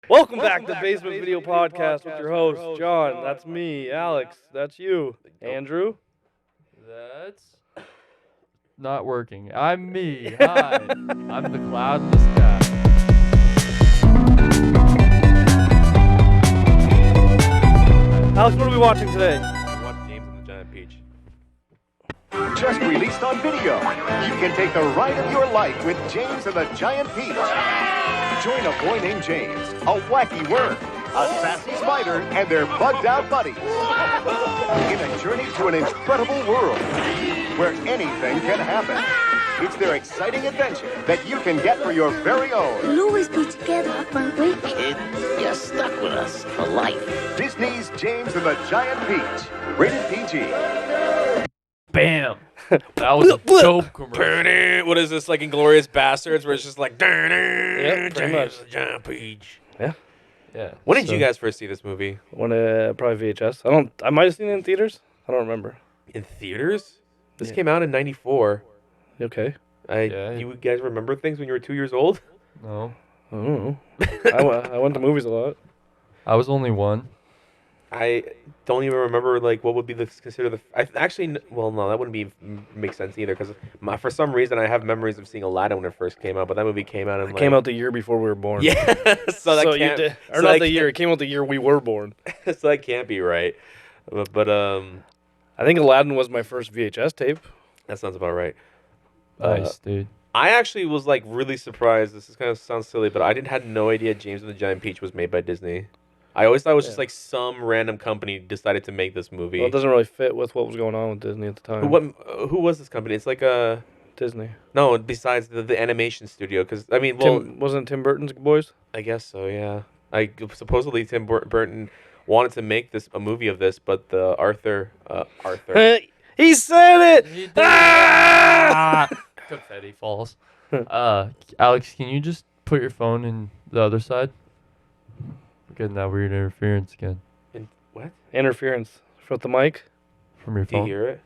Welcome back to Basement Video Podcast with your host, John. That's me. Alex. That's you. Andrew. That's not working. I'm me. Hi. I'm the cloud in the sky. Alex, what are we watching today? Watch James and the Giant Peach. Just released on video. You can take the ride of your life with James and the Giant Peach. Join a boy named James, a wacky worm, a sassy spider, and their bugged-out buddies in a journey to an incredible world where anything can happen. It's their exciting adventure that you can get for your very own. We'll always be together, won't we? Kid, you're stuck with us for life. Disney's James and the Giant Peach. Rated PG. Bam. That was a dope commercial. What is this, like Inglourious Bastards, where it's just like, Yep, pretty much. James and the Giant Peach. Yeah. When did you guys first see this movie? Probably VHS. I might have seen it in theaters. I don't remember. In theaters? This Yeah. came out in '94. Okay. Yeah. You guys remember things when you were 2 years old? No. I don't know. I went to movies a lot. I was only one. I don't even remember like what would be considered the. Well, no, that wouldn't make sense either because for some reason I have memories of seeing Aladdin when it first came out, but that movie came out in It came out the year before we were born. Yeah, so that So you can't. did, or so not that the year. can't- It came out the year we were born. So that can't be right. But I think Aladdin was my first VHS tape. that sounds about right. Nice, dude. I actually was like really surprised. This is kind of sounds silly, but I had no idea James and the Giant Peach was made by Disney. I always thought it was just like some random company decided to make this movie. Well, it doesn't really fit with what was going on with Disney at the time. Who was this company? It's like a Disney. no. Besides the animation studio, because I mean, well, Wasn't it Tim Burton's boys? I guess so. Yeah. Supposedly Tim Burton wanted to make a movie of this, but the Arthur. He said it. He did. Ah! Confetti falls. Alex, can you just put your phone in the other side? We're getting that weird interference again What? Interference with the mic. from your Do you phone. hear it?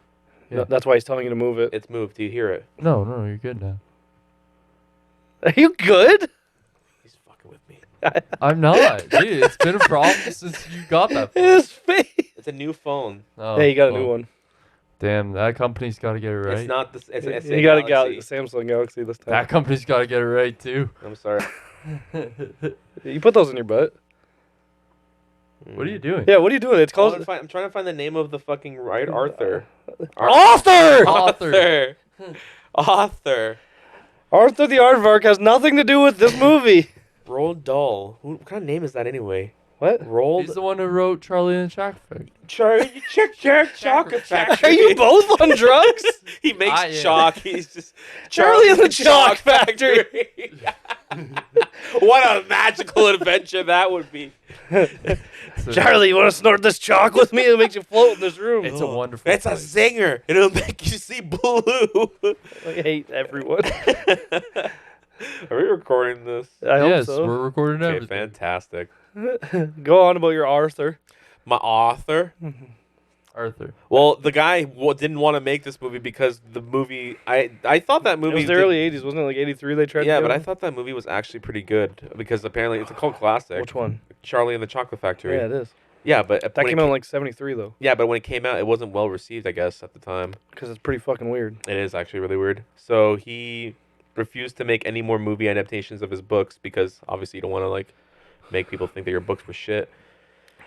Yeah. That's why he's telling you to move it. It's moved. Do you hear it? No, you're good now. Are you good? He's fucking with me. I'm not, dude. It's been a problem since you got that phone. His face. It's a new phone. Oh, Hey, you got a well, new one. Damn, that company's got to get it right. It's not this. It's You got a Galaxy. Samsung Galaxy this time. That company's got to get it right too. I'm sorry. You put those in your butt. What are you doing? Yeah, what are you doing? It's called I'm trying to find the name of the fucking right Arthur. Author. Author. Author. Arthur the Aardvark has nothing to do with this movie. Roald Dahl. What kind of name is that anyway? What? Roald. He's the one who wrote Charlie and the Chocolate Factory. Charlie Chocolate Factory. Are you both on drugs? He makes I am. chalk. He's just Charlie and the Chalk Factory. What a magical adventure that would be. So Charlie, you want to snort this chalk with me? It makes you float in this room. It's a wonderful. It's a place. zinger. It'll make you see blue. I hate everyone. Are we recording this? I hope Yes, so. we're recording Okay, everything. fantastic. Go on about your Arthur. My author. Arthur. Well, the guy didn't want to make this movie because the movie. I thought that It movie. was the early 80s, wasn't it? Like 83 they tried to Yeah, do but I it? thought that movie was actually pretty good because apparently it's a cult classic. Which one? Charlie and the Chocolate Factory. Yeah, it is. Yeah, but That when came it out in like 73, though, Yeah, but when it came out, it wasn't well received, I guess, at the time. because it's pretty fucking weird. It is actually really weird. So he refused to make any more movie adaptations of his books because obviously you don't want to like make people think that your books were shit.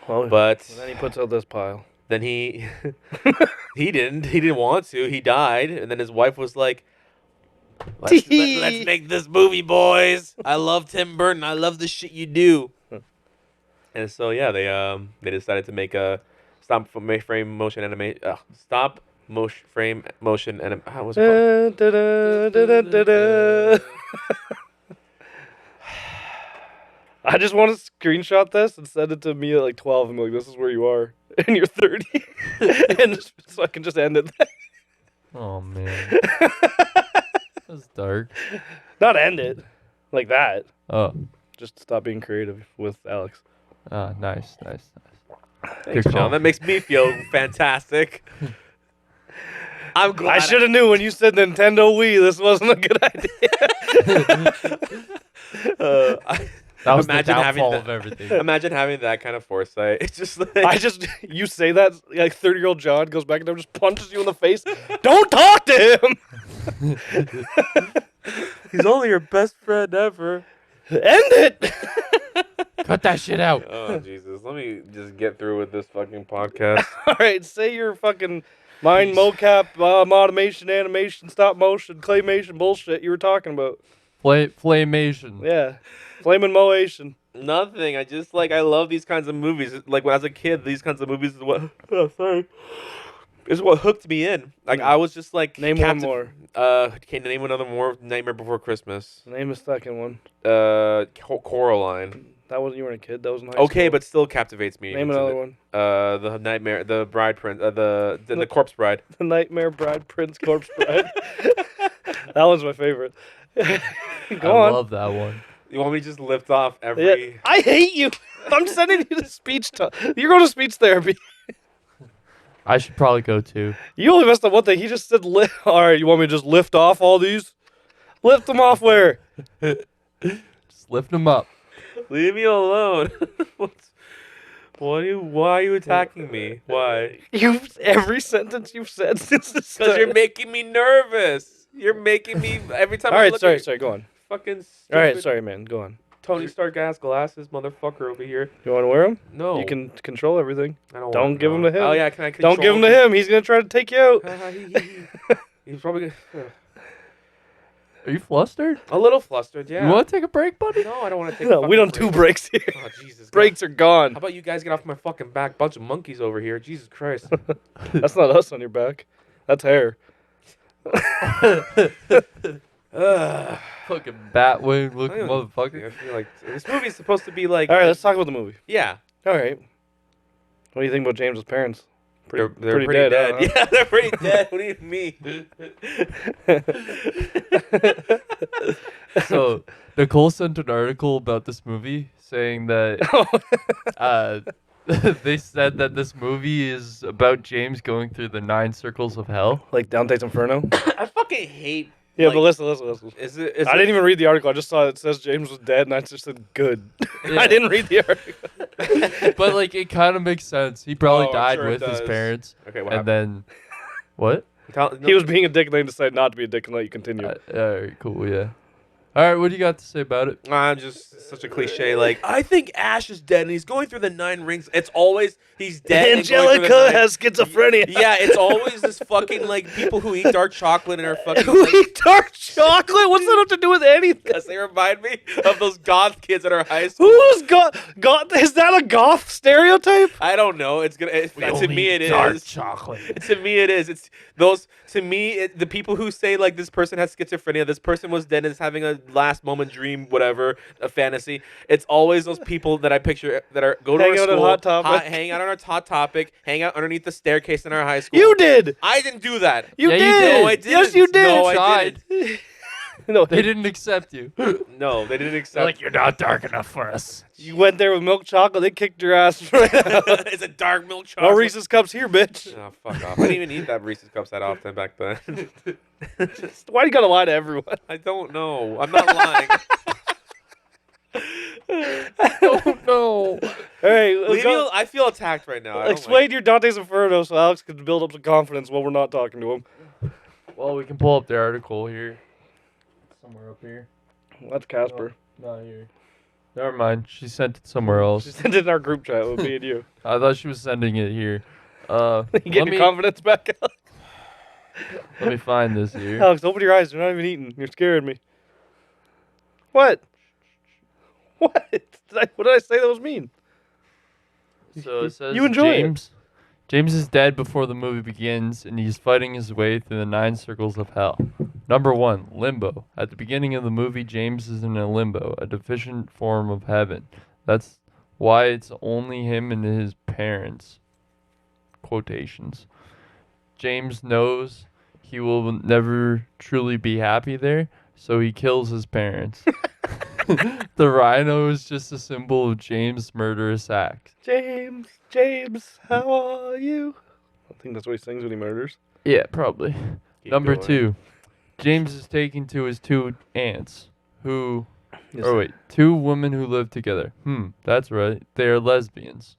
Well, But then he puts out this pile. then he he didn't want to. He died, and then his wife was like, let's make this movie, boys. I love Tim Burton. I love the shit you do. And so yeah, they decided to make a frame motion animation. Stop motion frame motion anim. What's it called? Da-da-da-da-da-da. I just want to screenshot this and send it to me at like 12 and be like, this is where you are. And you're 30. And so I can just end it there. Oh man, that's dark. Not end it like that. Oh, Just stop being creative with Alex. nice. Thanks, Good call. John. That makes me feel fantastic. I'm glad. I should have knew when you said Nintendo Wii, this wasn't a good idea. That was Imagine the having downfall that- of everything. Imagine having that kind of foresight. It's just like you say that, like 30-year-old John goes back and just punches you in the face. Don't talk to him! he's only your best friend ever. End it! Cut that shit out. Oh Jesus! Let me just get through with this fucking podcast. Alright, say your fucking mind mocap, automation, animation, stop motion, claymation bullshit you were talking about. Flamation. Yeah. Flamin' moation. Nothing. I just I love these kinds of movies. Like when I was a kid, these kinds of movies is what. Oh, sorry. Is what hooked me in. Like I was just like Name one more. Can you name another more? Nightmare Before Christmas. Name a second one. Coraline. That wasn't, you weren't a kid, that was in high Okay, school. but still captivates me. Name It's another one. The Nightmare, the Bride Prince, the Corpse Bride. The Nightmare Bride Prince Corpse Bride. That one's my favorite. Go I on. love that one. You want me to just lift off Yeah. every? I hate you. I'm sending you to speech. You're going to speech therapy. I should probably go too. You only messed up one thing. He just said, all right, you want me to just lift off all these? Lift them off where? Just lift them up. Leave me alone. Why are you attacking me? Why? Every sentence you've said since the start. Because you're making me nervous. You're making me every time. All I right, look sorry, at sorry, go on. Fucking stupid All right, sorry, man, go on. Tony Stark ass glasses, motherfucker over here. You want to wear them? No, You can control everything. I don't. don't want give 'em to him. Oh yeah, can I? Don't give them to him. He's going to try to take you out. He's probably gonna, Are you flustered? a little flustered. Yeah. You want to take a break, buddy? No, I don't want to take. No, a we don't fucking do breaks here. Oh Jesus. God. Breaks are gone. How about you guys get off my fucking back? Bunch of monkeys over here. Jesus Christ. That's not us on your back. That's hair. Ugh. Fucking Batwing I looking don't- motherfucker. I feel like this movie's supposed to be like. All right, let's talk about the movie. Yeah. All right. What do you think about James's parents? They're pretty dead. huh? Yeah, they're pretty dead. What do you mean? So Nicole sent an article about this movie saying that they said that this movie is about James going through the 9 circles of hell. Like Dante's Inferno? I fucking hate. Yeah, like, but listen. Is it? I didn't even read the article. I just saw it says James was dead, and I just said good. Yeah. I didn't read the article. But like it kind of makes sense. He probably Oh, I'm died sure it with his does. parents. Okay, what And then what? He was being a dick, and then he decided not to be a dick and let you continue. Alright, cool, yeah. Alright, what do you got to say about it? I'm just such a cliche. Like I think Ash is dead, and he's going through the 9 rings. It's always he's dead. and going through the Angelica 9 has schizophrenia. Yeah, it's always this fucking like people who eat dark chocolate and are fucking Who like, eat dark chocolate? What's that have to do with anything? because they remind me of those goth kids at our high school. Who's goth? Is that a goth stereotype? I don't know. It's gonna. To me, it is. chocolate. To me, it is. It's those. To me, the people who say like this person has schizophrenia, this person was dead and is having a last moment dream, whatever, a fantasy. It's always those people that I picture that are go to Hang our out on school, Hot Topic. hang out on our Hot Topic, hang out underneath the staircase in our high school. You did. I didn't do that. You Yeah, you did. did. No, I didn't. Yes, you did. No, I Tried. didn't. No, They didn't accept you. No, they didn't accept. you're not dark enough for us. you went there with milk chocolate. They kicked your ass right out. It's a dark milk No chocolate. Reese's cups here, bitch. Oh, fuck off. I didn't even eat that Reese's cups that often back then. Why do you gotta lie to everyone? I don't know. I'm not lying. Oh no. Hey, Leave me I feel attacked right now. I don't explain your Dante's Inferno so Alex can build up some confidence while we're not talking to him. Well, we can pull up the article here. Somewhere up here. That's Casper. Not here. Never mind. She sent it somewhere else. She sent it in our group chat with me and you. I thought she was sending it here. You let get me your confidence back, Alex. let me find this here. Alex, open your eyes. You're not even eating. You're scaring me. What? What? What did I say that was mean? So it says You enjoy it. James is dead before the movie begins, and he's fighting his way through the 9 circles of hell. Number 1, limbo. At the beginning of the movie, James is in a limbo, a deficient form of heaven. That's why it's only him and his parents. Quotations. James knows he will never truly be happy there, so he kills his parents. The rhino is just a symbol of James' murderous act. James, how are you? I think that's what he sings when he murders. Yeah, probably. Keep Number going. 2, James is taken to his 2 aunts, who Oh wait, two women who live together. That's right. They are lesbians.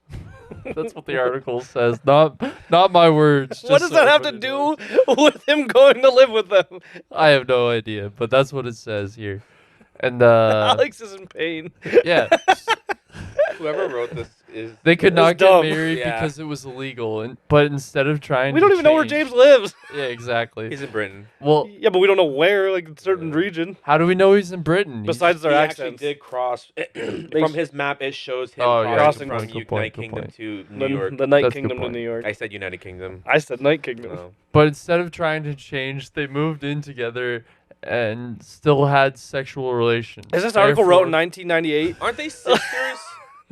That's what the article says. Not my words. What just does so that have to everybody do knows. with him going to live with them? I have no idea, but that's what it says here. And Alex is in pain. yeah, Whoever wrote this is. they could That's not get dumb. married Yeah. because it was illegal. But instead of trying, We to don't even know where change- James lives. Yeah, exactly. He's in Britain. Well, Yeah, but we don't know where, like, in a certain region. how do we know he's in Britain? Besides their He actually accents. did cross from his map. It shows him Oh, yeah, crossing good from point, good point, United good Kingdom point. to New York. The Night That's a good Kingdom to point. New York. I said United Kingdom. I said Night Kingdom. No. But instead of trying to change, they moved in together and still had sexual relations. Is this article wrote in Therefore- 1998? Aren't they sisters?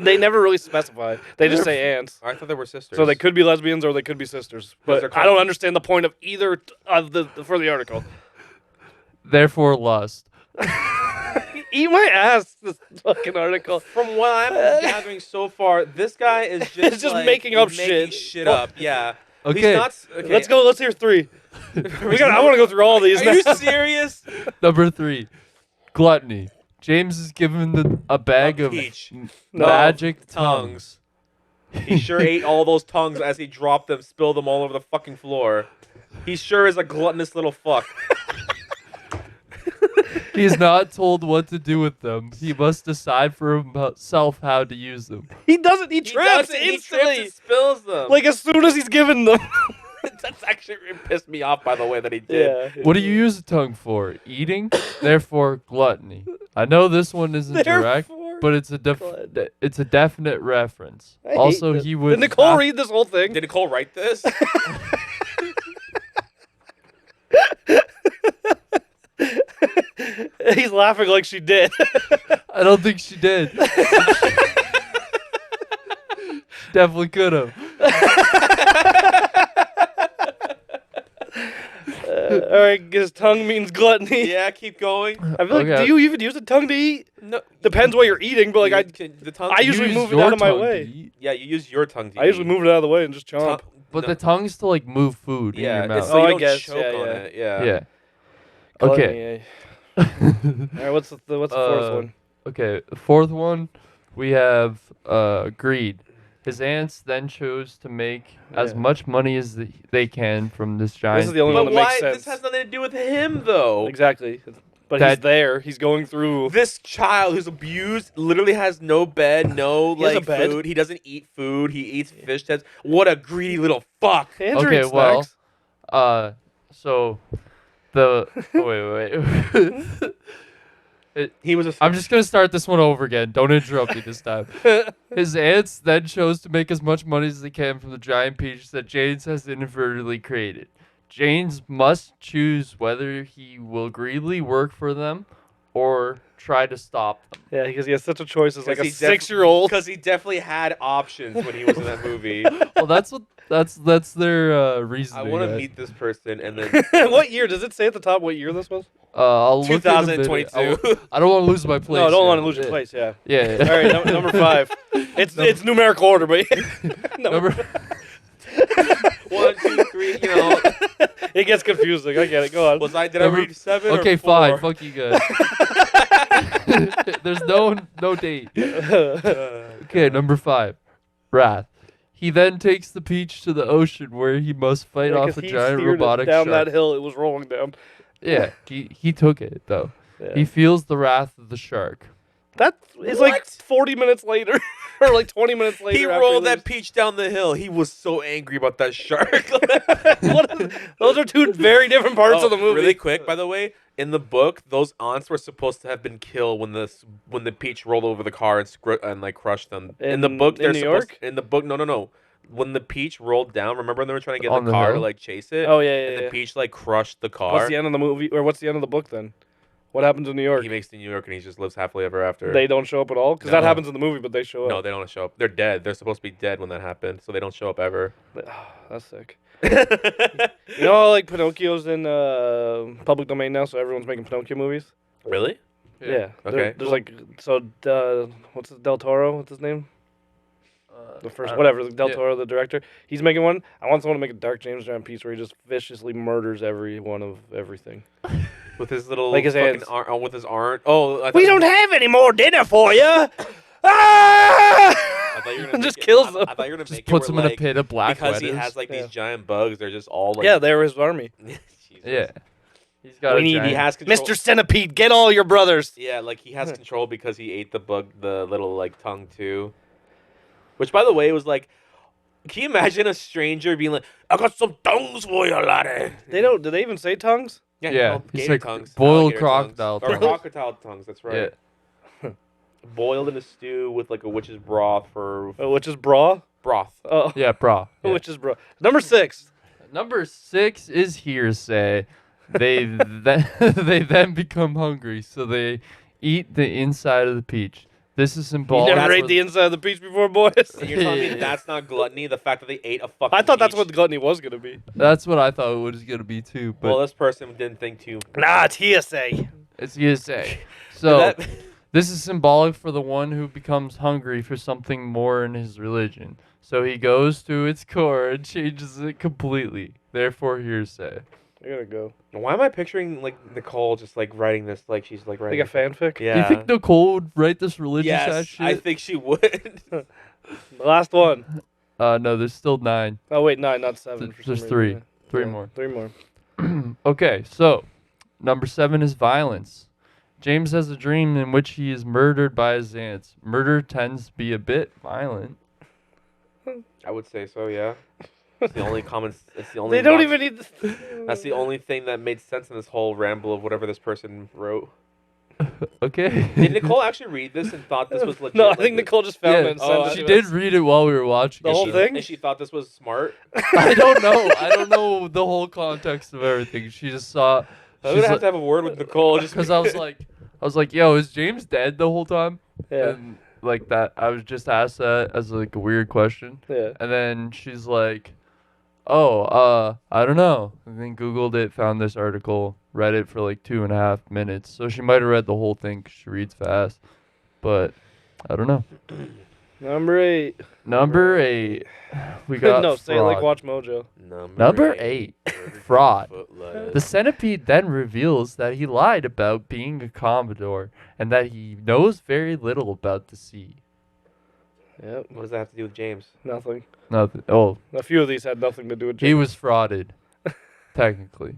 They never really specify. They just say aunts. I thought they were sisters. So they could be lesbians or they could be sisters. But they're I don't understand the point of either of the for the article. Therefore, lust. Eat my ass, this fucking article. From what I'm gathering so far, this guy is just It's just like, making up making shit. up. Yeah. Okay. He's not, okay. Let's go. Let's hear 3. I want to go through all these. Are now. you serious? Number 3, gluttony. James is given a bag of peach. magic Tongues. tongues. He sure ate all those tongues as he dropped them, spilled them all over the fucking floor. He sure is a gluttonous little fuck. He is not told what to do with them. He must decide for himself how to use them. He doesn't. He He trips does it, he instantly. trips and spills them. Like as soon as he's given them. That's actually it pissed me off by the way that he did. What do you use a tongue for? Eating? Therefore, gluttony. I know this one isn't direct, Therefore, but it's a gluttony. it's a definite reference. I hate Also, this. he would. Did Nicole have- read this whole thing? Did Nicole write this? He's laughing like she did. I don't think she did. Definitely could have. All right, his tongue means gluttony. Yeah, keep going. I feel like, Okay. do you even use a tongue to eat? No, Depends what you're eating, but like the tongue. I usually Use move it your out of my tongue to way. eat. yeah, you use your tongue to I usually eat. move it out of the way and just chomp. But No. the tongue's to like move food in Yeah, your it's mouth. so Oh, you I don't guess, choke yeah, on yeah. it. Yeah. Yeah. Okay. Gluttony, yeah. All right, what's the fourth one? Okay. The fourth one, we have greed. His aunts then chose to make as Yeah. much money as they can from this giant. This is the only peach. one But that makes why? sense. This has nothing to do with him, though. Exactly. But he's That- there. He's going through. This child who's abused literally has no bed, no He has a like bed? food. He doesn't eat food. He eats fish heads. What a greedy little fuck. Andrew Okay, eats well, snacks. so the wait. He was a. I'm just gonna start this one over again. Don't interrupt me this time. His aunts then chose to make as much money as they can from the giant peach that James has inadvertently created. James must choose whether he will greedily work for them or try to stop them. Yeah, because he has such a choice as like a Because 6-year-old. Because he definitely had options when he was in that movie. Well, that's their reasoning. I want to right? meet this person and then What year? Does it say at the top what year this was? I'll look in a minute. 2022. I don't want to lose my place. No, I don't here. want to lose your place. Yeah. Yeah. All right, number 5. It's numerical order, but Number 1, 2, 3. You know, it gets confusing. I get it. Go on. did I Number- read 7? Okay, or 4? fine. Fuck you guys. There's no date. Okay, number 5. Wrath. He then takes the peach to the ocean where he must fight Yeah, off 'cause a he giant steered it robotic down shark. that hill. It was rolling down. Yeah, he took it though. Yeah. He feels the wrath of the shark. That is like What? 40 minutes later, or like 20 minutes later. He after rolled leaves. that peach down the hill. He was so angry about that shark. Those are two very different parts Oh, of the movie. Really quick, by the way, in the book, those aunts were supposed to have been killed when the peach rolled over the car and like crushed them. In the book, In they're New supposed. York? In the book, no. When the peach rolled down, remember when they were trying to get On the the car to hill? like chase it? Oh, yeah, And yeah, the yeah. peach like crushed the car. What's the end of the movie, or what's the end of the book then? What happens in New York? He makes it to New York and he just lives happily ever after. They don't show up at all? Because No. that happens in the movie, but they show no, up. they don't show up. They're dead. They're supposed to be dead when that happened, so they don't show up ever. That's sick. You know how like Pinocchio's in public domain now, so everyone's making Pinocchio movies? Really? Yeah. Okay. There's like, so, what's Del Toro? What's his name? The first, I- whatever, Del yeah. Toro, the director. He's making one. I want someone to make a Dark James Giant piece where he just viciously murders every one of everything. With his little Like his fucking hands. arm, with his arm. Oh, I We thought- don't have any more dinner for you. I thought you were gonna Just make it- kills I them. thought you were gonna Just make puts it him where, in a like, pit of black because he letters. has like Yeah. these giant bugs. They're just all like. Yeah, they were his army. Jesus. Yeah. He's got We a need- giant- He has control. Mr. Centipede, get all your brothers. Yeah, like he has control because he ate the bug, the little like tongue too. Which, by the way, was like, can you imagine a stranger being like, "I got some tongues for you, laddie." They don't. Do they even say tongues? Yeah, Yeah, called he's gator like tongues, boiled alligator crocodile tongues. Or tongues. crocodile tongues. That's Yeah. right. Boiled in a stew with like a witch's broth for Which is bra. broth. Oh, Yeah, bro. Yeah. which is bra. Number 6. Number 6 is hearsay. They they then become hungry, so they eat the inside of the peach. This is You symbolic. never for ate the inside of the peach before, boys. And you're telling me that's not gluttony? The fact that they ate a fucking. I thought that's peach? what the gluttony was gonna be. That's what I thought it was gonna be too, but Well, this person didn't think too. Nah, it's hearsay. it's hearsay. So That- this is symbolic for the one who becomes hungry for something more in his religion. So he goes to its core and changes it completely. Therefore, hearsay. I gotta go. Why am I picturing like Nicole just like writing this like she's like writing Like a fanfic. Yeah. Do you think Nicole would write this religious ass Yes, shit? I think she would. The last one. No, there's still 9. Oh wait, 9, not 7. Th- for some there's reason. 3. Yeah. 3 Yeah, more. 3 more. Okay, so number 7 is violence. James has a dream in which he is murdered by his aunts. Murder tends to be a bit violent. I would say so. Yeah. It's the only common. It's the only. They don't log- even need. That's the only thing that made sense in this whole ramble of whatever this person wrote. Okay. Did Nicole actually read this and thought this was legit? No, I like think this- Nicole just found Yeah, it and oh, sent it she to did us. read it while we were watching The it. whole she- thing? And she thought this was smart. I don't know. I don't know the whole context of everything. She just saw. I'm gonna have to have a word with Nicole just Because I was like, yo, is James dead the whole time? Yeah. And like that, I was just asked that as like a weird question. Yeah. And then she's like, oh, I don't know. And then Googled it, found this article, read it for like 2.5 minutes. So she might have read the whole thing 'cause she reads fast. But I don't know. Number 8. Number 8, we got No, say it like fraud. Watch Mojo. Number 8, fraud. Footlights. The centipede then reveals that he lied about being a Commodore and that he knows very little about the sea. Yep. What does that have to do with James? Nothing. Nothing. Oh, A few of these had nothing to do with he James. was frauded, technically.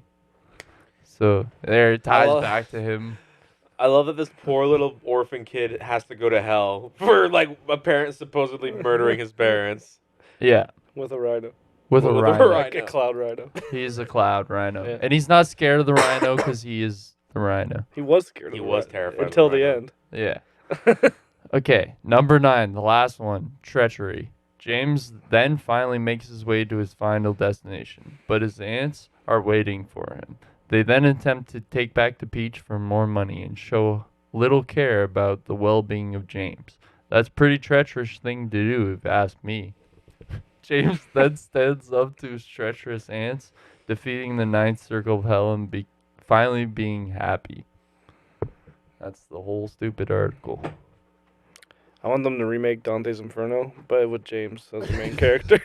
So there it ties love- back to him. I love that this poor little orphan kid has to go to hell for like a parent supposedly murdering his parents. Yeah, With a rhino. with a With a rhino. rhino. Like a cloud rhino. He's a cloud rhino, Yeah. and he's not scared of the rhino because he is the rhino. He was scared. He of the was rhino terrified of until the the rhino. end. Yeah. Okay, number 9, the last one, treachery. James then finally makes his way to his final destination, but his aunts are waiting for him. They then attempt to take back the peach for more money and show little care about the well-being of James. That's a pretty treacherous thing to do, if you ask me. James then stands up to his treacherous aunts, defeating the 9th circle of hell and finally being happy. That's the whole stupid article. I want them to remake Dante's Inferno, but with James as the main character.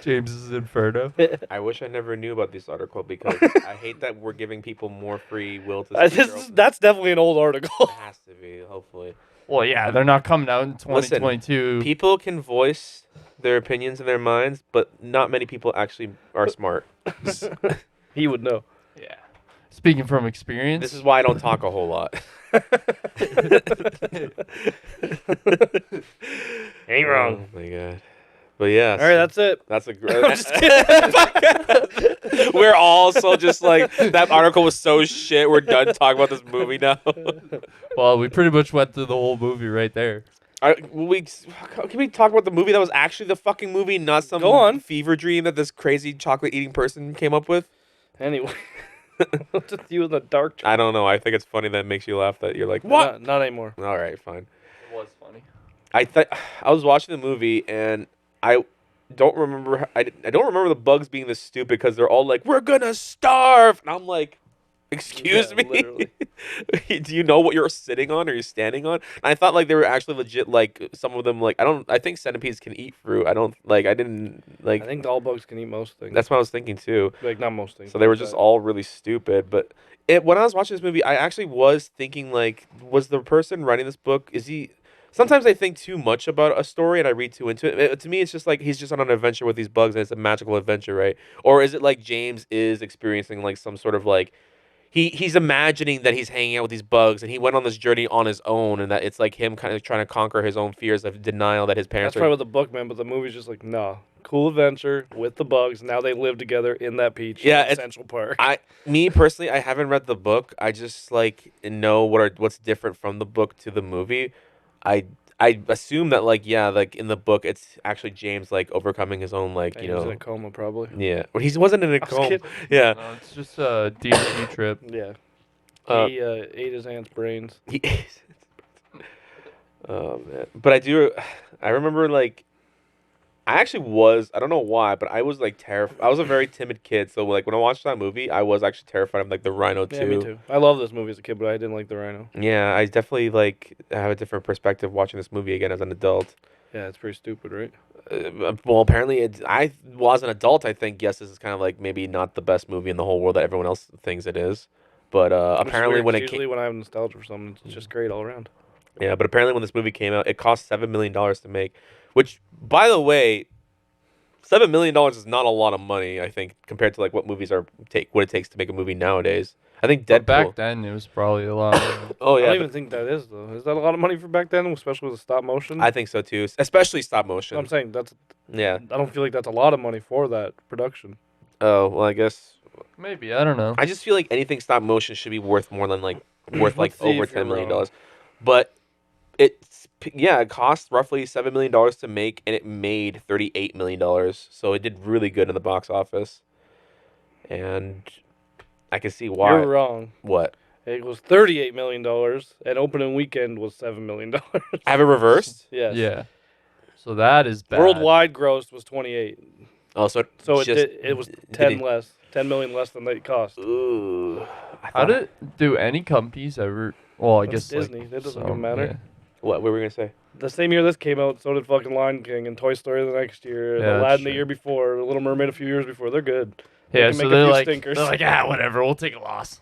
James's Inferno. I wish I never knew about this article because I hate that we're giving people more free will to. speak their own- That's definitely an old article. It has to be, hopefully. Well, yeah, they're not coming out in Listen, 2022. People can voice their opinions and their minds, but not many people actually are smart. He would know. Yeah. Speaking from experience. This is why I don't talk a whole lot. Ain't wrong. Oh my god. But yeah. All right, that's it. That's a great. We're also just like that article was so shit. We're done talking about this movie now. Well, we pretty much went through the whole movie right there. Can we talk about the movie that was actually the fucking movie, not some Go on. fever dream that this crazy chocolate eating person came up with? Anyway. What's with you in the dark? I don't know. I think it's funny that it makes you laugh that you're like, what? Not anymore. All right, fine. It was funny. I was watching the movie and I don't remember. I don't remember the bugs being this stupid because they're all like, "We're gonna starve," and I'm like, Excuse Yeah, me. literally. Do you know what you're sitting on or you're standing on? And I thought like they were actually legit. Like some of them, like I think centipedes can eat fruit. I don't like. I didn't like. I think all bugs can eat most things. That's what I was thinking too. like not most things. So they but were just that- all really stupid. But when I was watching this movie, I actually was thinking like, was the person writing this book? Is he? Sometimes I think too much about a story and I read too into it. To me, it's just like he's just on an adventure with these bugs and it's a magical adventure, right? Or is it like James is experiencing like some sort of like he's imagining that he's hanging out with these bugs and he went on this journey on his own and that it's like him kind of trying to conquer his own fears of denial that his parents That's are. probably what the book meant, but the movie's just like, nah, cool adventure with the bugs. Now they live together in that peach. Yeah, in it's- Central Park. Me personally, I haven't read the book. I just like know what's different from the book to the movie. I assume that like like in the book it's actually James like overcoming his own like And you he was in know a coma probably. yeah, but he wasn't in a I was coma. kidding. Yeah, No, it's just a D&D trip. Yeah. Uh, He ate his aunt's brains. he is. Oh man, but I remember like. I actually was, I don't know why, but I was like terrified. I was a very timid kid, so like when I watched that movie, I was actually terrified of like the rhino too. Yeah, me too. I love this movie as a kid, but I didn't like the rhino. Yeah, I definitely like have a different perspective watching this movie again as an adult. Yeah, it's pretty stupid, right? Well, apparently, as an adult, I think yes, this is kind of like maybe not the best movie in the whole world that everyone else thinks it is. But Which is apparently, weird, when 'cause it usually came, when I have nostalgia for something, it's just great all around. yeah, but apparently when this movie came out, it cost $7 million to make. Which, by the way, $7 million is not a lot of money. I think compared to like what movies what it takes to make a movie nowadays. I think But Deadpool. back then, it was probably a lot. Oh I yeah, don't even think that is though. Is that a lot of money for back then, especially with the stop motion? I think so too, especially stop motion. I'm saying that's. Yeah. I don't feel like that's a lot of money for that production. Oh well, I guess Maybe, I don't know. I just feel like anything stop motion should be worth more than like worth like Let's see over if you're $10 million. wrong. But it cost roughly $7 million to make, and it made $38 million. So it did really good in the box office, and I can see why. You're wrong. What? It was $38 million, and opening weekend was $7 million. I have it reversed. Yes. Yeah. So that is bad. Worldwide gross was 28. Oh, so So just, it was did 10 it- less, 10 million less than they cost. Ooh. How did do any companies ever? Well, I That's guess like, Disney. That doesn't some, even matter. yeah. What were we gonna say? The same year this came out, so did fucking Lion King and Toy Story the next year, Yeah, and that's Aladdin the true. year before, The Little Mermaid a few years before. They're good. Yeah, can so make a they're few like, stinkers. they're like, ah, whatever, we'll take a loss.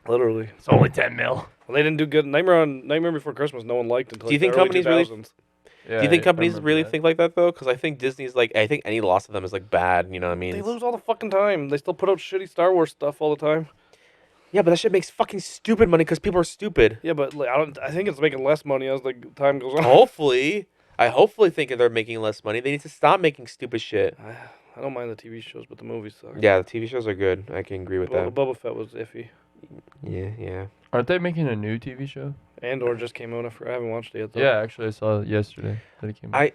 Literally. It's only 10 mil. Well, they didn't do good. Nightmare Before Christmas, no one liked until Do you like think the early companies really- 2000s. Yeah, Do you think I companies remember really that. think like that though? Because I think Disney's like, I think any loss of them is like bad. You know what I mean? They It's- lose all the fucking time. They still put out shitty Star Wars stuff all the time. Yeah, but that shit makes fucking stupid money because people are stupid. Yeah, but like, I think it's making less money as like time goes on. Hopefully, I hopefully think they're making less money. They need to stop making stupid shit. I don't mind the TV shows, but the movies suck. Yeah, the TV shows are good. I can agree with that. Boba Fett was iffy. Yeah. Aren't they making a new TV show? Andor just came out. I haven't watched it yet. Though. Yeah, actually, I saw it yesterday that it came out.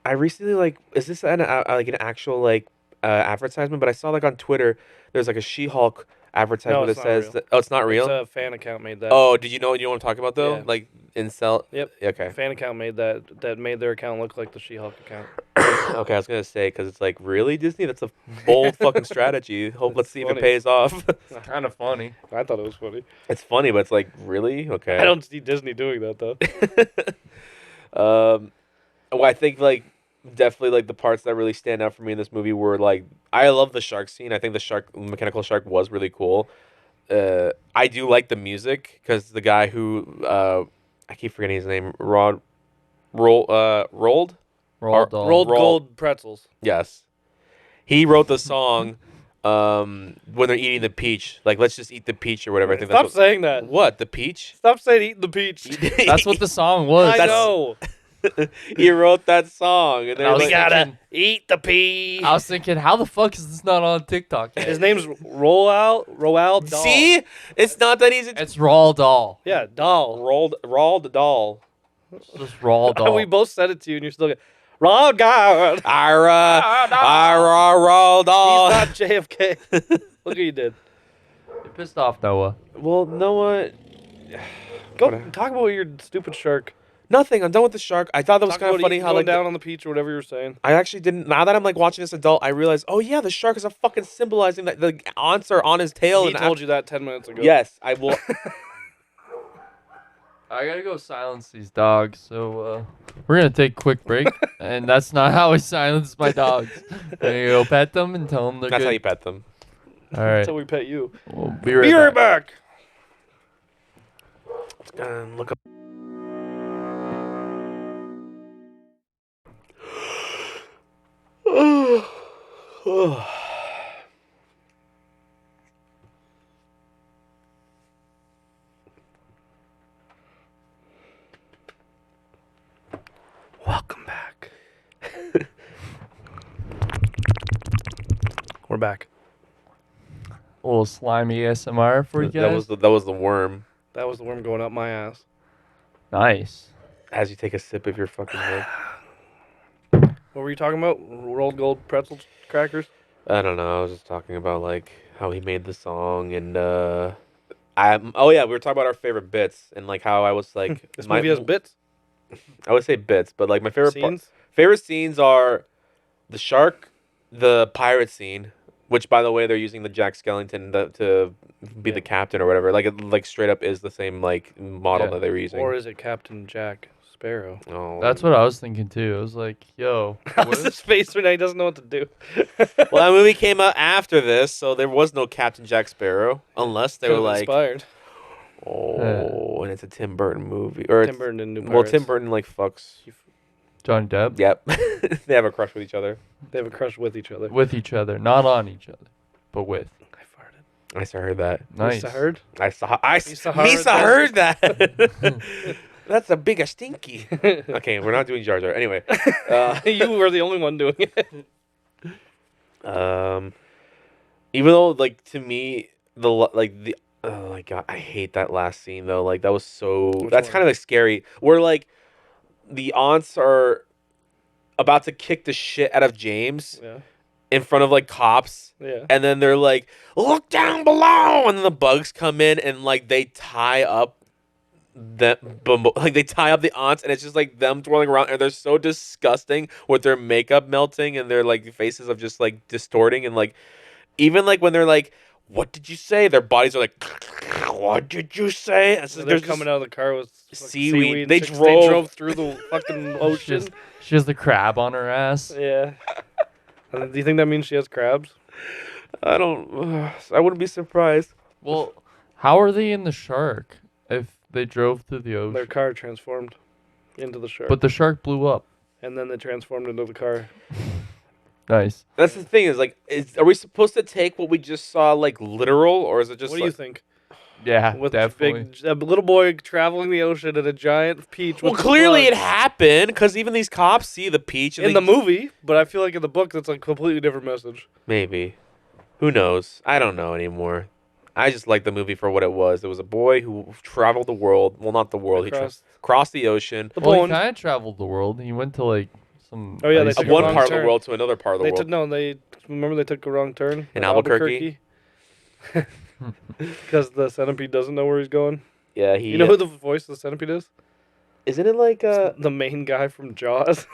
I recently like, is this an actual like advertisement? But I saw like on Twitter, there's like a She-Hulk advertisement it's that not says, real. that, oh, it's not real. It's a fan account made that. Oh, did you know? You know what I'm talking about though? Yeah. Like incel. Yep. Okay. Fan account made that. That made their account look like the She-Hulk account. Okay, I was gonna say because it's like really Disney. That's a bold fucking strategy. Hope let's see if it funny. pays off. It's kind of funny. I thought it was funny. It's funny, but it's like really okay. I don't see Disney doing that though. Well, I think like definitely like the parts that really stand out for me in this movie were like I love the shark scene. I think the mechanical shark was really cool. I do like the music because the guy who I keep forgetting his name, Roald. Roald Dahl. Rolled Roll- gold pretzels. Yes, he wrote the song when they're eating the peach. Like let's just eat the peach or whatever. I think Stop that's saying that. what the peach. Stop saying eating the peach. That's what the song was. I know. He wrote that song, and I they're was like, We gotta thinking- eat the pea. I was thinking, how the fuck is this not on TikTok yet? His name's Roald Dahl. "See, it's not that easy." It's Roald Dahl. Yeah, Dahl. Roald Dahl. It's just Roald Dahl. We both said it to you, and you're still going, Roald Dahl. Roald Dahl. He's not JFK. Look what you did. You're pissed off, Noah. Well, Noah. Go Whatever. talk about your stupid shark. Nothing. I'm done with the shark. I thought that was Talk kind of about funny eating- how going like down on the beach or whatever you were saying. I actually didn't. Now that I'm like watching this adult, I realize, oh yeah, the shark is a fucking symbolizing that the aunts are on his tail. He and told you that 10 minutes ago. Yes, I will. I gotta go silence these dogs, so we're gonna take a quick break, and that's not how I silence my dogs. I'm gonna go pet them and tell them they're That's good. how you pet them. All right, Until we pet you. we'll be right Be right back. back. Look up. Welcome back. We're back. A little slimy ASMR for you guys. That was the worm. That was the worm going up my ass. Nice. As you take a sip of your fucking milk. What were you talking about? Rolled gold pretzel crackers? I don't know. I was just talking about like how he made the song and oh yeah, we were talking about our favorite bits and like how I was like This movie has bits. I would say bits, but like my favorite Scenes. favorite scenes are the shark, the pirate scene, which by the way they're using the Jack Skellington to be the captain or whatever. Like it like straight up is the same like model Yeah. that they were using. Or is it Captain Jack Sparrow? Oh. That's what I was thinking too. I was like, yo, what How's if- his face right now? He doesn't know what to do. Well, that movie came out after this, so there was no Captain Jack Sparrow unless they were Could've like, inspired. oh, and it's a Tim Burton movie or Tim it's- Burton and New Well, Pirates. Tim Burton like fucks. Johnny Depp Yep, they have a crush with each other. They have a crush with each other. with each other, not on each other, but with. I farted. I saw heard that. Nice. Lisa heard? Misa heard that. That's a big a stinky. Okay, we're not doing Jar Jar. Anyway, You were the only one doing it. even though like to me the oh my god, I hate that last scene though. Like that was so Which that's one? kind of like scary. Where like the aunts are about to kick the shit out of James Yeah. in front of like cops. Yeah. And then they're like, look down below, and then the bugs come in and like they tie up like they tie up the aunts, and it's just like them twirling around, and they're so disgusting with their makeup melting and their like faces of just like distorting, and like even like when they're like, what did you say? Their bodies are like, what did you say? And so So they're they're coming out of the car with fucking seaweed. They Chicks- drove- drove through the fucking ocean. She has the crab on her ass. Yeah. Do you think that means she has crabs? I don't. I wouldn't be surprised. Well, how are they in the shark if they drove through the ocean? Their car transformed into the shark. But the shark blew up. And then they transformed into the car. Nice. That's the thing is like, are we supposed to take what we just saw like literal, or is it just? What do you like- think? Yeah, With definitely. a little boy traveling the ocean in a giant peach. Well, with clearly it bugs. happened because even these cops see the peach and in they the movie, but I feel like in the book that's a completely different message. Maybe. Who knows? I don't know anymore. I just like the movie for what it was. It was a boy who traveled the world. Well, not the world. Across- He crossed the ocean. The Well, he Bone. kind of traveled the world. He went to like some. Oh, yeah, they ice took a One wrong part of the turn. world to another part of the They world. took no. They remember they took a wrong turn In at Albuquerque? because the centipede doesn't know where he's going. Yeah, he. You know who the voice of the centipede is? Isn't it like The main guy from Jaws.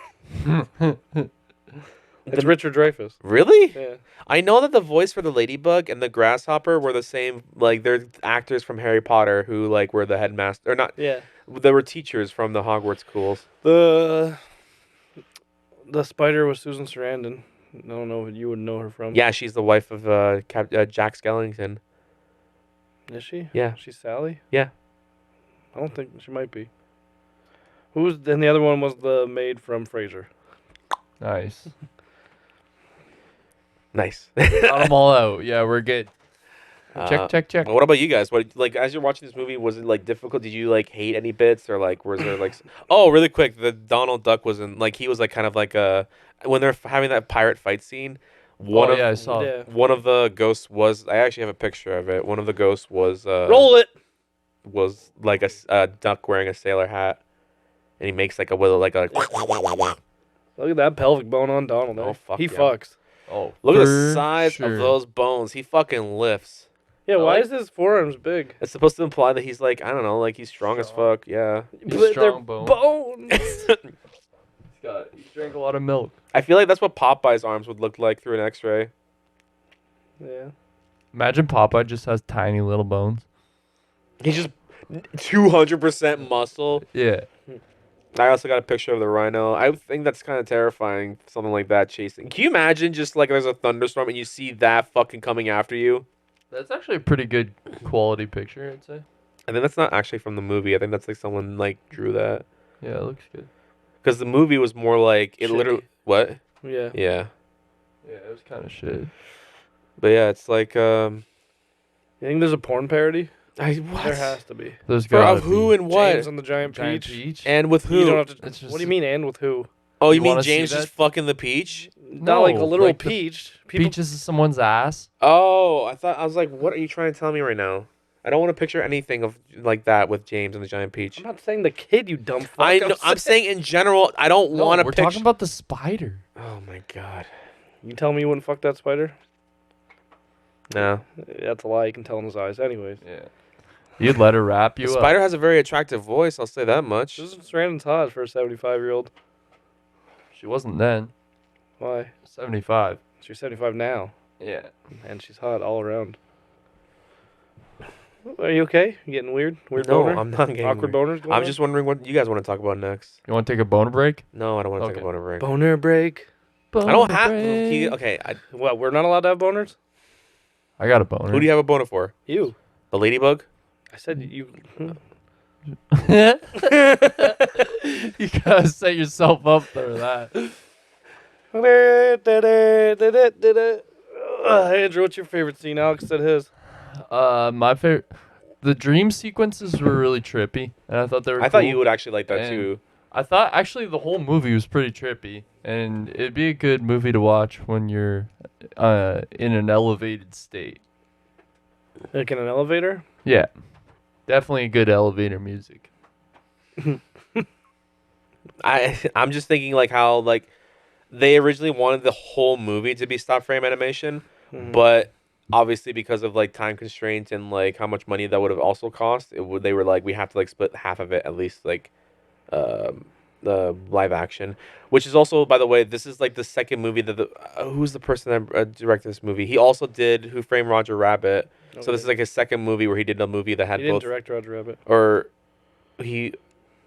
It's Richard Dreyfuss. Really? Yeah. I know that the voice for the ladybug and the grasshopper were the same. Like they're actors from Harry Potter who like were the headmaster or not. Yeah. They were teachers from the Hogwarts schools. The spider was Susan Sarandon. I don't know what you would know her from. Yeah, she's the wife of Jack Skellington. Is she? Yeah. She's Sally? Yeah. I don't think she might be. And the other one was the maid from Frasier. Nice. Nice. Got them all out. Yeah, we're good. Check. Well, what about you guys? What like as you're watching this movie, was it like difficult? Did you like hate any bits or like was there like oh really quick the Donald Duck was in like he was like kind of like a when they're having that pirate fight scene. One Oh, of yeah, I saw. Yeah. one of the ghosts was I actually have a picture of it. One of the ghosts was Roll it! was like a duck wearing a sailor hat, and he makes like a willow like a Look at that pelvic bone on Donald. Oh, eh? fuck He yeah. fucks. Oh, look at the for size sure. of those bones. He fucking lifts. Yeah, I why like- is his forearms big? It's supposed to imply that he's like, I don't know, like he's strong as Strong. fuck. Yeah. He's But they're strong bone. bones. He's drank a lot of milk. I feel like that's what Popeye's arms would look like through an X-ray. Yeah. Imagine Popeye just has tiny little bones. He's just 200% muscle. Yeah. I also got a picture of the rhino. I think that's kind of terrifying, something like that chasing. Can you imagine just like there's a thunderstorm and you see that fucking coming after you? That's actually a pretty good quality picture, I'd say. I think that's not actually from the movie. I think that's like someone like drew that. Yeah, it looks good. Because the movie was more like, it Shitty. literally, what? Yeah. Yeah. Yeah, it was kind of shit. But yeah, it's like, You think there's a porn parody? what? There has to be. There's For gotta of who be. and what? James and the Giant Giant Peach. Peach. And with who? You don't have to. It's What just- do you mean, and with who? Oh, you You mean wanna see James just that? fucking the peach? Not like a No, literal like the peach. People, Peach is someone's ass. Oh, I was like, what are you trying to tell me right now? I don't want to picture anything of like that with James and the Giant Peach. I'm not saying the kid, you dumb fuck. I know, I'm saying in general, I don't No, want to we're picture. talking about the spider. Oh my god. You tell me you wouldn't fuck that spider? No. That's a lie. You can tell in his eyes. Anyways. Yeah. You'd let her wrap you The up. spider has a very attractive voice, I'll say that much. Susan Sarandon's hot for a 75-year-old. She wasn't then. Why? 75. She's 75 now, Yeah. and she's hot all around. Are you okay? You getting weird? Weird No, boner? I'm not getting Awkward weird. boners going I'm on? just wondering what you guys want to talk about next. You want to take a boner break? No, I don't want to Okay. talk about a break. Boner break. I don't have. Okay, What, we're not allowed to have boners? I got a boner. who do you have a boner for? You. The ladybug? I said you. You gotta set yourself up for that. Andrew, what's your favorite scene? Alex said his. My favorite. The dream sequences were really trippy, and I thought they were. I thought cool. you would actually like that And- too. I thought actually the whole movie was pretty trippy, and it'd be a good movie to watch when you're in an elevated state. Like in an elevator? Yeah, definitely good elevator music. I'm just thinking like how like they originally wanted the whole movie to be stop frame animation, but obviously because of like time constraints and like how much money that would have also cost, they were like we have to like split half of it at least like the live action, which is also by the way this is like the second movie that who's the person that directed this movie? He also did Who Framed Roger Rabbit. So this is like his second movie where he did a movie that had He didn't both direct Roger Rabbit. or he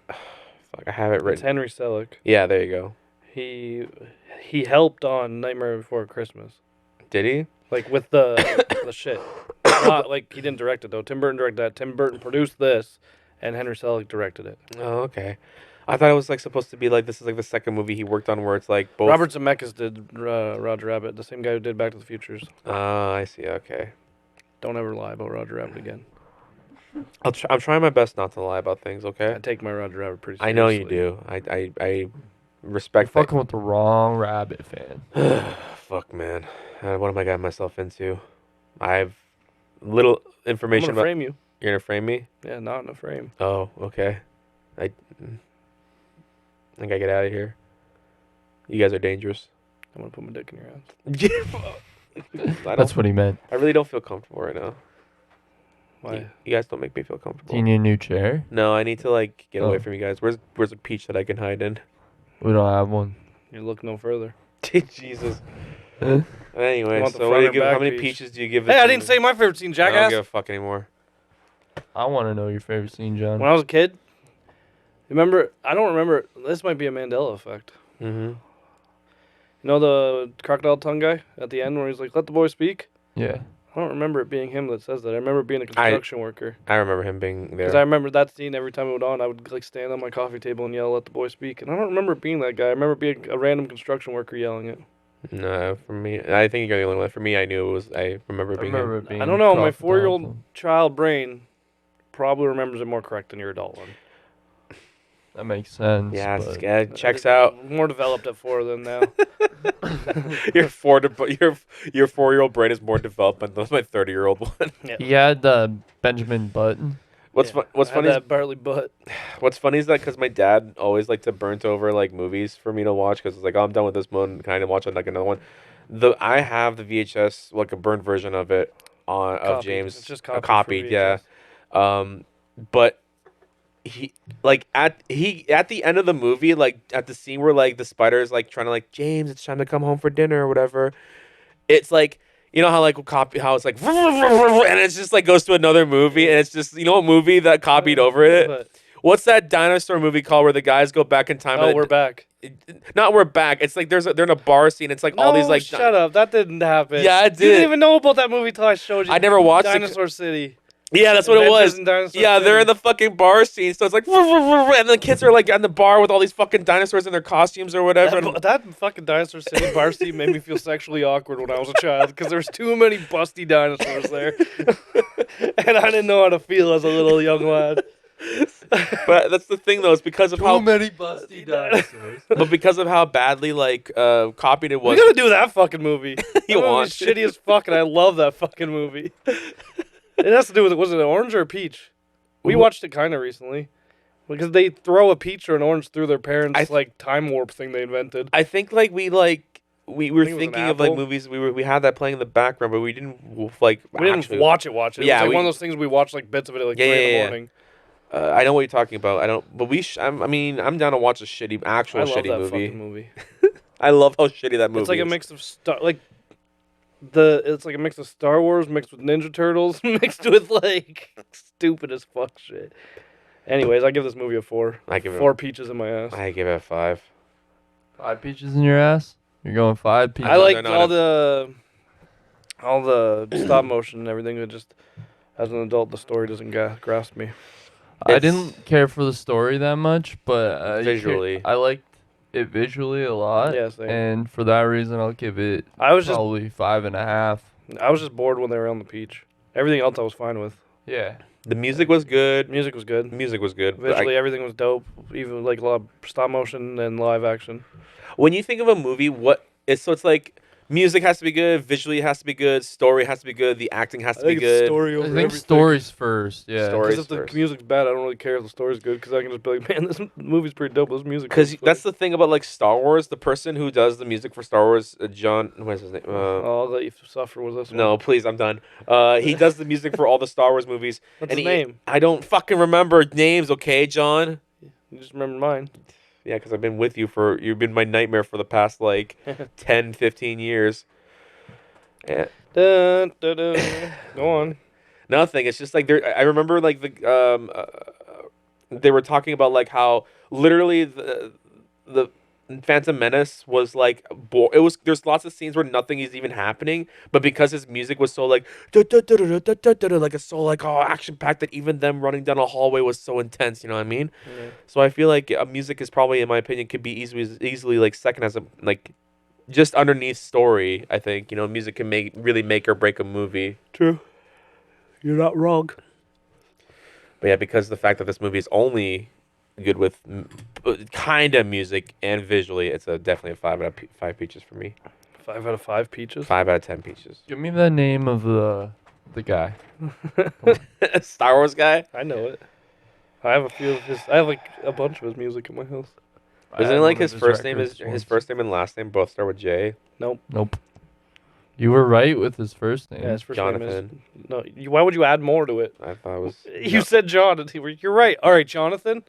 fuck I have it It's written. Henry Selick. Yeah, there you go. He helped on Nightmare Before Christmas. Did he? Like with the the shit. Not like he didn't direct it though. Tim Burton directed that. Tim Burton produced this, and Henry Selick directed it. Oh, okay. I thought it was like supposed to be like this is like the second movie he worked on where it's like both. Robert Zemeckis did Roger Rabbit, the same guy who did Back to the Futures. I see. Okay. Don't ever lie about Roger Rabbit again. I'm trying my best not to lie about things. I Okay. take my Roger Rabbit pretty I seriously. know you do. I You're respect fucking with the wrong rabbit fan. that. Fuck man. What am I getting myself into? I have little I'm information gonna about. frame you. You're gonna frame me. Yeah, not in a frame. Oh, okay. I think I get out of here. You guys are dangerous. I'm gonna put my dick in your ass. That's what he meant. I really don't feel comfortable right now. Why? You guys don't make me feel comfortable. Do you need a new chair? No, I need to like get away Oh. from you guys. Where's a peach that I can hide in? We don't have one. You look no further. Jesus. Anyway, want the so front what do you or give? How back many peach? peaches do you give? Hey, this I didn't movie? say my favorite scene, I don't jackass. give a fuck anymore. I want to know your favorite scene, John. When I was a kid, remember? I don't remember. This might be a Mandela effect. Mm-hmm. You know the crocodile tongue guy at the end where he's like, "Let the boy speak." Yeah. I don't remember it being him that says that. I remember it being a construction worker. I remember him being there. Because I remember that scene every time it went on. I would like stand on my coffee table and yell, "Let the boy speak." And I don't remember it being that guy. I remember it being a random construction worker yelling it. No, for me, I think you're the only one. For me, I knew it was. I remember it I being remember him. it being I don't know. My Crocodile 4-year-old Tongue. child brain probably remembers it more correct than your adult one. That makes sense. Yeah, but- it checks out. More developed at 4 than now. Your 4-year-old brain is more developed than my 30-year-old one. He had Benjamin Button. What's Yeah. what's I had funny? Is, that Bartley butt. what's funny is that because my dad always liked to burnt over like movies for me to watch because it's like, oh, I'm done with this one, kind of watch like another one. I have the VHS like a burnt version of it of Copied. James. It's just copied, copied for yeah. VHS. But he like at the end of the movie, like at the scene where like the spider's like trying to like James, it's time to come home for dinner or whatever. It's like you know how like how it's like and it's just like goes to another movie and it's just you know what movie that copied over it. But- What's that dinosaur movie called where the guys go back in time? Oh, and we're back. Not we're back. It's like they're in a bar scene. It's like all these like shut up. That didn't happen. Yeah, it You didn't did. even know about that movie till I showed you. I never watched it. Dinosaur City. Yeah, that's what it Adventures was. in Dinosaur Yeah, they're City. in the fucking bar scene, so it's like, and the kids are like in the bar with all these fucking dinosaurs in their costumes or whatever. That fucking Dinosaur City bar scene made me feel sexually awkward when I was a child because there was too many busty dinosaurs there, and I didn't know how to feel as a little young lad. But that's the thing, though, it's because of how, many busty dinosaurs. but because of how badly like copied it We was. gotta do that fucking movie. You That want movie's shitty as fuck, and I love that fucking movie. It has to do with was it an orange or a peach? We watched it kind of recently because they throw a peach or an orange through their parents' like time warp thing they invented. I think like we were I think it was an thinking of like apple. movies. We had that playing in the background, but we didn't like. We didn't actually- watch it. It Yeah, was like we- one of those things we watched like bits of it at like Yeah, 3 in yeah, the yeah. morning. I know what you're talking about. I don't, but I mean, I'm down to watch a actual I love shitty that movie. fucking movie. I love how shitty that movie. It's like a is. mix of it's like a mix of Star Wars mixed with Ninja Turtles mixed with like stupid as fuck shit. Anyways, I give this movie a 4. I give it. 4 peaches in my ass. I give it a 5. 5 peaches in your ass? You're going 5 peaches? I they're liked not all the stop motion and everything. It just as an adult, the story doesn't grasp me. I It's- didn't care for the story that much, but Visually. I liked it visually a lot. Yeah, same. And for that reason, I'll give it I was just probably 5.5. I was just bored when they were on the peach. Everything else I was fine with. Yeah. The music was good. Music was good. Music was good. but Visually, everything was dope. Even like a lot of stop motion and live action. when you think of a movie, it's like music has to be good, visually it has to be good, story has to be good, the acting has to be good. story I think stories first. Yeah. Story. Because if the first. music's bad, I don't really care if the story's good. Because I can just be like, man, this movie's pretty dope. This music. Because is that's the thing about like Star Wars. The person who does the music for Star Wars, John, what is his name? I'll let you suffer with this one. No, please, I'm done. He does the music for all the Star Wars movies. What's and his name? I don't fucking remember names, okay, John? You just remember mine. Yeah, because I've been with you you've been my nightmare for the past like 10, 15 years. Yeah. Dun, dun, dun. Go on. Nothing. It's just like I remember like they were talking about like how literally the Phantom Menace was like there's lots of scenes where nothing is even happening, but because his music was so like like it's so like action packed that even them running down a hallway was so intense. You know what I mean? Yeah. So I feel like music is probably, in my opinion, could be easily like second as a like just underneath story. I think music can really make or break a movie. True. You're not wrong. But yeah, because the fact that this movie is only good with kind of music and visually, it's definitely a 5 out of 5 peaches for me. 5 out of 5 peaches. 5 out of 10 peaches. Give me the name of the guy. Star Wars guy. I know it. I have a few of his. I have like a bunch of his music in my house. I Isn't had it like one of his first name records his once. first name and last name both start with J? Nope. Nope. You were right with his first name. Yeah, his first Jonathan. name is. No. Why would you add more to it? I thought it was. You said Jonathan. You're right. All right, Jonathan.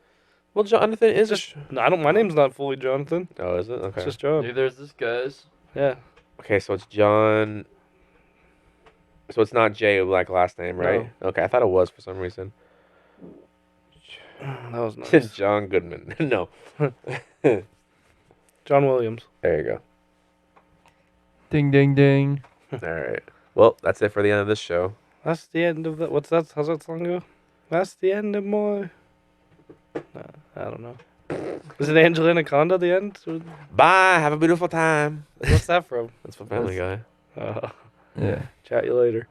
Well, Jonathan is No, I don't. My name's not fully Jonathan. Oh, is it? It's Okay. just John. Neither is this guy's. Yeah. Okay, so it's John. So it's not J like last name, right? Okay, I thought it was for some reason. That was It's nice. John Goodman. No. John Williams. There you go. Ding, ding, ding. All right. Well, that's it for the end of this show. That's the end of that. What's that? How's that song go? That's the end of my. Nah, I don't know. Is it Angela Anaconda the end? Bye. Have a beautiful time. What's that from? That's from Family Guy. Oh, Yeah. chat you later.